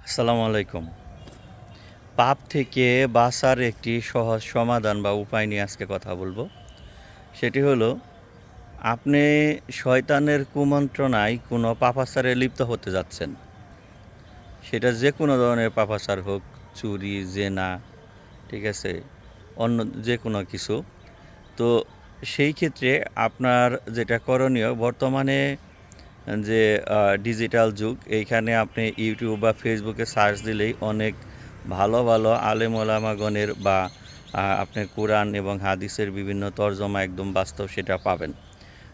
আসসালামু আলাইকুম। পাপ থেকে বাঁচার একটি সহজ সমাধান বা উপায় নিয়ে আজকে কথা বলবো। সেটি হলো আপনি শয়তানের কুমন্ত্রণায় কোনো পাপাচারে লিপ্ত হতে যাচ্ছেন। সেটা যেকোনো ধরনের পাপাচার হোক, চুরি, জেনা, ঠিক আছে? অন্য যেকোনো কিছু। তো সেই ক্ষেত্রে আপনার যেটা করণীয় বর্তমানে যে ডিজিটাল যুগ, এইখানে আপনি ইউটিউব বা ফেসবুকে সার্চ দিলেই অনেক ভালো ভালো আলেম ওলামাগণের বা আপনি কোরআন এবং হাদিসের বিভিন্ন তর্জমা একদম বাস্তব সেটা পাবেন।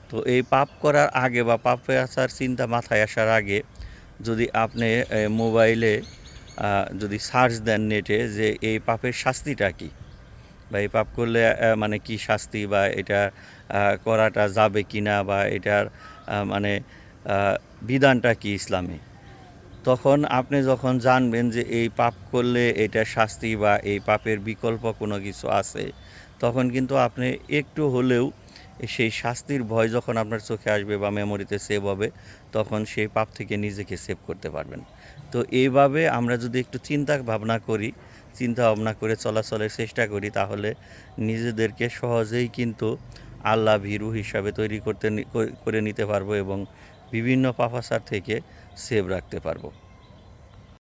তো এই পাপ করার আগে বা পাপে আসার চিন্তা মাথায় আসার আগে যদি আপনি মোবাইলে যদি সার্চ দেন নেটে যে এই পাপের শাস্তিটা কী বা এই পাপ করলে মানে কি শাস্তি বা এটা করাটা যাবে কি না বা এটার মানে বিধানটা কি ইসলামে, তখন আপনি যখন জানবেন যে এই পাপ করলে এটা শাস্তি বা এই পাপের বিকল্প কোনো কিছু আছে, তখন কিন্তু আপনি একটু হলেও সেই শাস্তির ভয় যখন আপনার চোখে আসবে বা মেমোরিতে সেভ হবে, তখন সেই পাপ থেকে নিজেকে সেভ করতে পারবেন। তো এইভাবে আমরা যদি একটু চিন্তা ভাবনা করি, চিন্তা ভাবনা করে চলাচলের চেষ্টা করি, তাহলে নিজেদেরকে সহজেই কিন্তু আল্লাহ ভীরু হিসাবে তৈরি করে নিতে পারবো এবং বিভিন্ন পাপাচার থেকে সেভ রাখতে পারবো।